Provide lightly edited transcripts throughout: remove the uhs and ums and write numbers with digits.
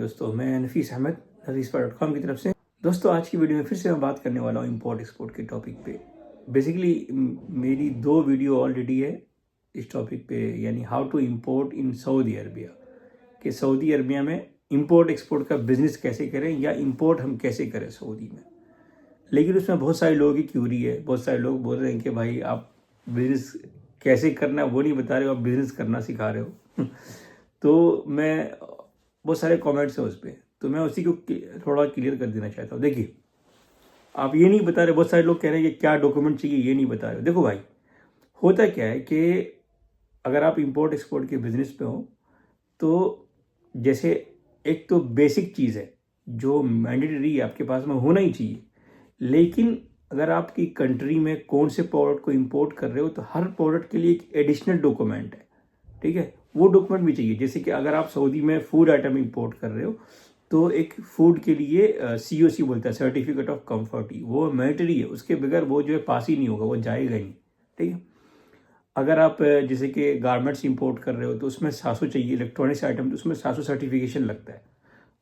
दोस्तों मैं नफीस अहमद नफीसपा.com की तरफ से। दोस्तों आज की वीडियो में फिर से मैं बात करने वाला हूँ इंपोर्ट एक्सपोर्ट के टॉपिक पे। बेसिकली मेरी 2 वीडियो ऑलरेडी है इस टॉपिक पे, यानी how to import in Saudi Arabia, कि सऊदी अरबिया में इंपोर्ट एक्सपोर्ट का बिज़नेस कैसे करें या इंपोर्ट हम कैसे करें सऊदी में। लेकिन उसमें बहुत सारे लोगों की क्यूरी है, बहुत सारे लोग बोल रहे हैं कि भाई आप बिज़नेस कैसे करना है वो नहीं बता रहे हो, आप बिज़नेस करना सिखा रहे हो। तो मैं बहुत सारे कमेंट्स हैं उस पर, तो मैं उसी को थोड़ा क्लियर कर देना चाहता हूँ। देखिए, आप ये नहीं बता रहे, बहुत सारे लोग कह रहे हैं कि क्या डॉक्यूमेंट चाहिए, ये नहीं बता रहे। देखो भाई, होता क्या है कि अगर आप इंपोर्ट एक्सपोर्ट के बिजनेस पे हो तो जैसे एक तो बेसिक चीज़ है जो मैंडेटरी आपके पास में होना ही चाहिए, लेकिन अगर आपकी कंट्री में कौन से प्रोडक्ट को इंपोर्ट कर रहे हो तो हर प्रोडक्ट के लिए एक एडिशनल डॉक्यूमेंट है, ठीक है। वो डॉक्यूमेंट भी चाहिए। जैसे कि अगर आप सऊदी में फूड आइटम इंपोर्ट कर रहे हो तो एक फूड के लिए COC बोलता है, सर्टिफिकेट ऑफ कंफर्टी, वो मैंडेटरी है, उसके बगैर वो जो है पास ही नहीं होगा, वो जाएगा ही नहीं, ठीक है। अगर आप जैसे कि गारमेंट्स इंपोर्ट कर रहे हो तो उसमें 700 चाहिए, इलेक्ट्रॉनिक्स आइटम तो उसमें 700 सर्टिफिकेशन लगता है,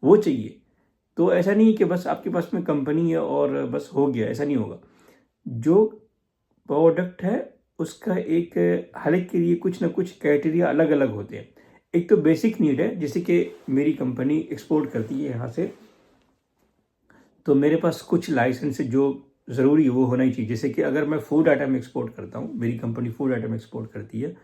वो चाहिए। तो ऐसा नहीं है कि बस आपके पास में कंपनी है और बस हो गया, ऐसा नहीं होगा। जो प्रोडक्ट है उसका एक हर एक के लिए कुछ ना कुछ क्राइटेरिया अलग अलग होते हैं। एक तो बेसिक नीड है, जैसे कि मेरी कंपनी एक्सपोर्ट करती है यहाँ से, तो मेरे पास कुछ लाइसेंस जो ज़रूरी है वो होना ही चाहिए। जैसे कि अगर मैं फूड आइटम एक्सपोर्ट करता हूँ, मेरी कंपनी फूड आइटम एक्सपोर्ट करती है,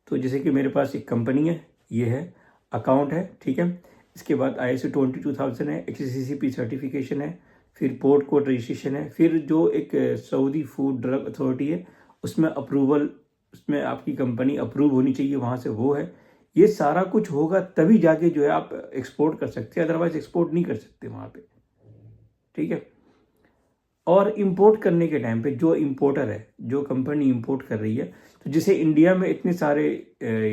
तो जैसे कि मेरे पास एक कंपनी है, ये है, अकाउंट है, ठीक है। इसके बाद ISO 22000 है, HACCP सर्टिफिकेशन है, फिर पोर्ट कोड रजिस्ट्रेशन है, फिर जो एक सऊदी फूड ड्रग अथॉरिटी है उसमें अप्रूवल, उसमें आपकी कंपनी अप्रूव होनी चाहिए वहाँ से, वो है। ये सारा कुछ होगा तभी जाके जो है आप एक्सपोर्ट कर सकते हैं, अदरवाइज एक्सपोर्ट नहीं कर सकते वहाँ पे, ठीक है। और इंपोर्ट करने के टाइम पे जो इंपोर्टर है, जो कंपनी इंपोर्ट कर रही है, तो जैसे इंडिया में इतने सारे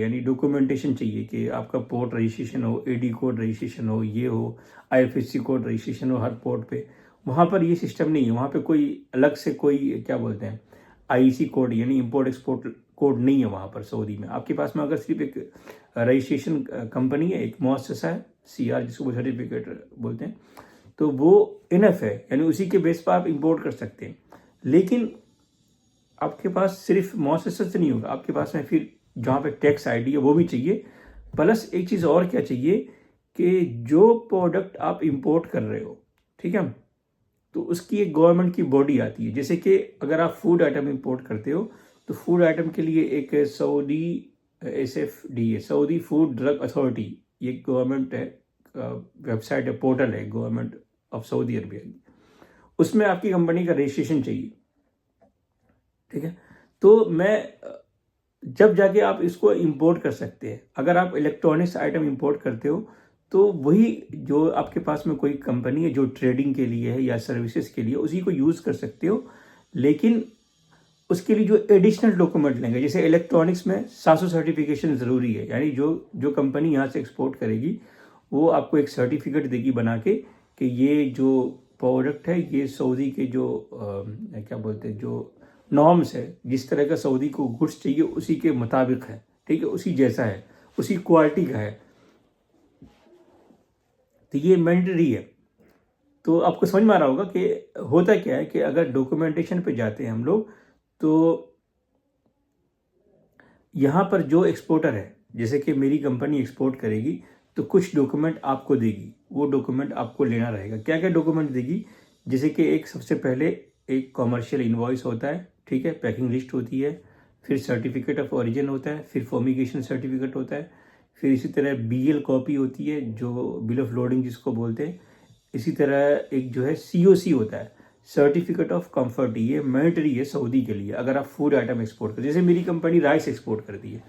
यानी डॉक्यूमेंटेशन चाहिए कि आपका पोर्ट रजिस्ट्रेशन हो, AD कोड रजिस्ट्रेशन हो, ये हो, IFSC कोड रजिस्ट्रेशन हो हर पोर्ट पे। वहाँ पर ये सिस्टम नहीं है, वहाँ पे कोई अलग से कोई क्या बोलते हैं IEC कोड यानी इंपोर्ट एक्सपोर्ट कोड नहीं है वहाँ पर सऊदी में। आपके पास में अगर सिर्फ एक रजिस्ट्रेशन कंपनी है, एक मुअस्ससा है, CR जिसको सर्टिफिकेट बोलते हैं, तो वो इनफ है, यानी उसी के बेस पर आप इंपोर्ट कर सकते हैं। लेकिन आपके पास सिर्फ मुअस्ससा से नहीं होगा, आपके पास में फिर जहाँ पे टैक्स ID है वो भी चाहिए। प्लस एक चीज़ और क्या चाहिए कि जो प्रोडक्ट आप इंपोर्ट कर रहे हो, ठीक है, तो उसकी एक गवर्नमेंट की बॉडी आती है। जैसे कि अगर आप फूड आइटम इंपोर्ट करते हो तो फूड आइटम के लिए एक सऊदी SFD है, सऊदी फूड ड्रग अथॉरिटी, ये गवर्नमेंट है, वेबसाइट है, पोर्टल है गवर्नमेंट ऑफ सऊदी अरबिया की, उसमें आपकी कंपनी का रजिस्ट्रेशन चाहिए, ठीक है। तो मैं जब जाके आप इसको इंपोर्ट कर सकते हैं। अगर आप इलेक्ट्रॉनिक्स आइटम इंपोर्ट करते हो तो वही जो आपके पास में कोई कंपनी है जो ट्रेडिंग के लिए है या सर्विसेज के लिए, उसी को यूज़ कर सकते हो। लेकिन उसके लिए जो एडिशनल डॉक्यूमेंट लेंगे, जैसे इलेक्ट्रॉनिक्स में 700 सर्टिफिकेशन ज़रूरी है, यानी जो कंपनी यहाँ से एक्सपोर्ट करेगी वो आपको एक सर्टिफिकेट देगी बना के कि ये जो प्रोडक्ट है ये सऊदी के जो क्या बोलते हैं, जो नॉर्म्स है, जिस तरह का सऊदी को गुड्स चाहिए उसी के मुताबिक है, ठीक है, उसी जैसा है, उसी क्वालिटी का है, तो ये मैंडेटरी है। तो आपको समझ में आ रहा होगा कि होता क्या है कि अगर डॉक्यूमेंटेशन पे जाते हैं हम लोग, तो यहाँ पर जो एक्सपोर्टर है, जैसे कि मेरी कंपनी एक्सपोर्ट करेगी तो कुछ डॉक्यूमेंट आपको देगी, वो डॉक्यूमेंट आपको लेना रहेगा। क्या क्या डॉक्यूमेंट देगी, जैसे कि एक सबसे पहले एक कॉमर्शियल इनवॉइस होता है, ठीक है, पैकिंग लिस्ट होती है, फिर सर्टिफिकेट ऑफ ओरिजिन होता है, फिर फॉर्मिगेशन सर्टिफिकेट होता है, फिर इसी तरह BL कॉपी होती है जो बिल ऑफ लोडिंग जिसको बोलते हैं। इसी तरह एक जो है COC होता है, सर्टिफिकेट ऑफ कंफर्ट, ये मैंडेटरी है सऊदी के लिए अगर आप फूड आइटम एक्सपोर्ट कर। जैसे मेरी कंपनी राइस एक्सपोर्ट करती है,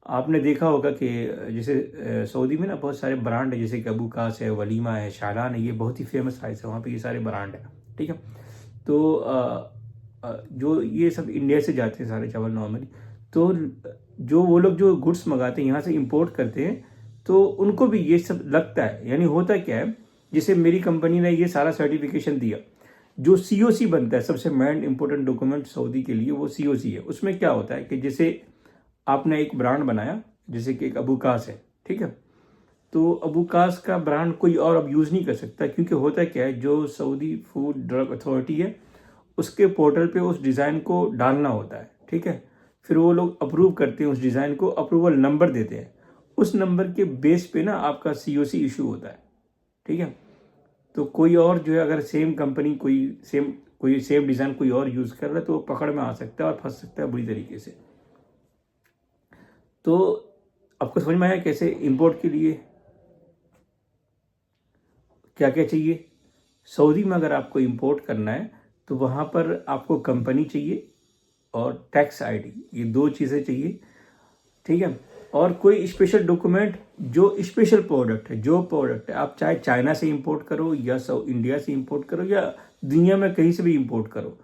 आपने देखा होगा कि जैसे सऊदी में ना बहुत सारे ब्रांड है, जैसे कि अबू कास है, वलीमा है, शालान है, ये बहुत ही फेमस राइस है वहाँ पे, ये सारे ब्रांड है, ठीक है। तो जो ये सब इंडिया से जाते हैं सारे चावल नॉर्मली, तो जो वो लोग जो गुड्स मंगाते हैं यहाँ से इंपोर्ट करते हैं तो उनको भी ये सब लगता है। यानी होता क्या है, जैसे मेरी कंपनी ने ये सारा सर्टिफिकेशन दिया, जो COC बनता है, सबसे मेन इंपॉर्टेंट डॉक्यूमेंट सऊदी के लिए वो COC है। उसमें क्या होता है कि जैसे आपने एक ब्रांड बनाया, जैसे कि एक अबू कास है, ठीक है, तो अबूकास का ब्रांड कोई और अब यूज़ नहीं कर सकता, क्योंकि होता क्या है, जो सऊदी फूड ड्रग अथॉरिटी है उसके पोर्टल पे उस डिज़ाइन को डालना होता है, ठीक है। फिर वो लोग अप्रूव करते हैं उस डिज़ाइन को, अप्रूवल नंबर देते हैं, उस नंबर के बेस पे ना आपका COC इशू होता है, ठीक है। तो कोई और जो है, अगर सेम कंपनी कोई सेम डिज़ाइन कोई और यूज़ कर रहा है तो वो पकड़ में आ सकता है और फंस सकता है बुरी तरीके से। तो आपको समझ में आया कैसे इंपोर्ट के लिए क्या क्या चाहिए। सऊदी में अगर आपको इंपोर्ट करना है तो वहाँ पर आपको कंपनी चाहिए और टैक्स ID, ये 2 चीज़ें चाहिए, ठीक है। और कोई स्पेशल डॉक्यूमेंट, जो स्पेशल प्रोडक्ट है, जो प्रोडक्ट है, आप चाहे चाइना से इंपोर्ट करो या इंडिया से इंपोर्ट करो या दुनिया में कहीं से भी इंपोर्ट करो,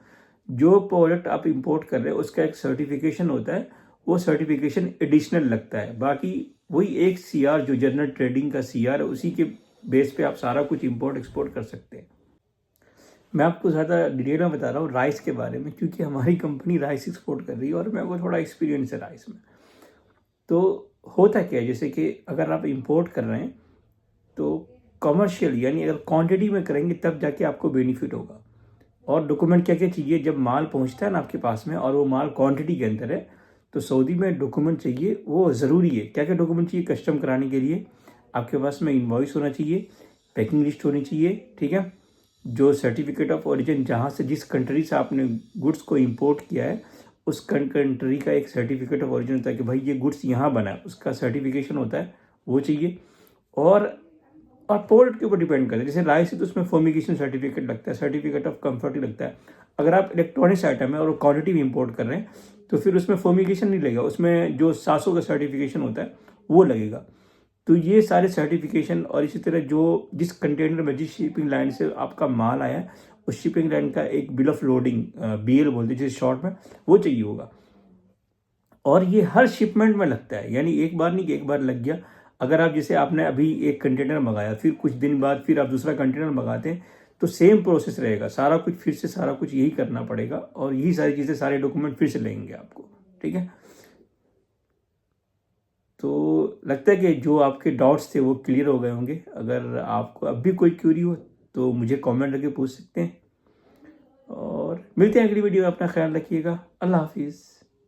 जो प्रोडक्ट आप इंपोर्ट कर रहे हो उसका एक सर्टिफिकेशन होता है, वो सर्टिफिकेशन एडिशनल लगता है। बाकी वही एक CR जो जनरल ट्रेडिंग का CR है, उसी के बेस पे आप सारा कुछ इंपोर्ट एक्सपोर्ट कर सकते हैं। मैं आपको ज़्यादा डिटेल में बता रहा हूँ राइस के बारे में, क्योंकि हमारी कंपनी राइस एक्सपोर्ट कर रही है और मेरे को थोड़ा एक्सपीरियंस है राइस में। तो होता क्या है, जैसे कि अगर आप इंपोर्ट कर रहे हैं तो कमर्शियल यानी अगर क्वांटिटी में करेंगे तब जाके आपको बेनिफिट होगा। और डॉक्यूमेंट क्या क्या चाहिए, जब माल पहुंचता है ना आपके पास में और वो माल क्वांटिटी के अंदर है, तो सऊदी में डॉक्यूमेंट चाहिए, वो ज़रूरी है। क्या क्या डॉक्यूमेंट चाहिए कस्टम कराने के लिए, आपके पास में इनवॉइस होना चाहिए, पैकिंग लिस्ट होनी चाहिए, ठीक है। जो सर्टिफिकेट ऑफ ओरिजिन, जहाँ से जिस कंट्री से आपने गुड्स को इंपोर्ट किया है उस कंट्री का एक सर्टिफिकेट ऑफ ओरिजिन होता है कि भाई ये गुड्स यहाँ बना है, उसका सर्टिफिकेशन होता है, वो चाहिए। और प्रोडक्ट के ऊपर डिपेंड करता है, जैसे राइस है तो उसमें फर्मिगेशन सर्टिफिकेट लगता है, सर्टिफिकेट ऑफ कंफर्ट लगता है। अगर आप इलेक्ट्रॉनिक्स आइटम है और क्वांटिटी में इंपोर्ट कर रहे हैं तो फिर उसमें फर्मिगेशन नहीं लगेगा, उसमें जो 700 का सर्टिफिकेशन होता है वो लगेगा। तो ये सारे सर्टिफिकेशन, और इसी तरह जो जिस कंटेनर में जिस शिपिंग लाइन से आपका माल आया है उस शिपिंग लाइन का एक बिल ऑफ लोडिंग, BL बोलते हैं जिस शॉर्ट में, वो चाहिए होगा। और ये हर शिपमेंट में लगता है, यानी एक बार नहीं कि एक बार लग गया। अगर आप जैसे आपने अभी एक कंटेनर मंगाया, फिर कुछ दिन बाद फिर आप दूसरा कंटेनर मंगाते हैं तो सेम प्रोसेस रहेगा, सारा कुछ फिर से सारा कुछ यही करना पड़ेगा और यही सारी चीज़ें, सारे डॉक्यूमेंट फिर से लेंगे आपको, ठीक है। तो लगता है कि जो आपके डाउट्स थे वो क्लियर हो गए होंगे। अगर आपको अब भी कोई क्यूरी हो तो मुझे कमेंट करके पूछ सकते हैं, और मिलते हैं अगली वीडियो में। अपना ख्याल रखिएगा। अल्लाह हाफिज़।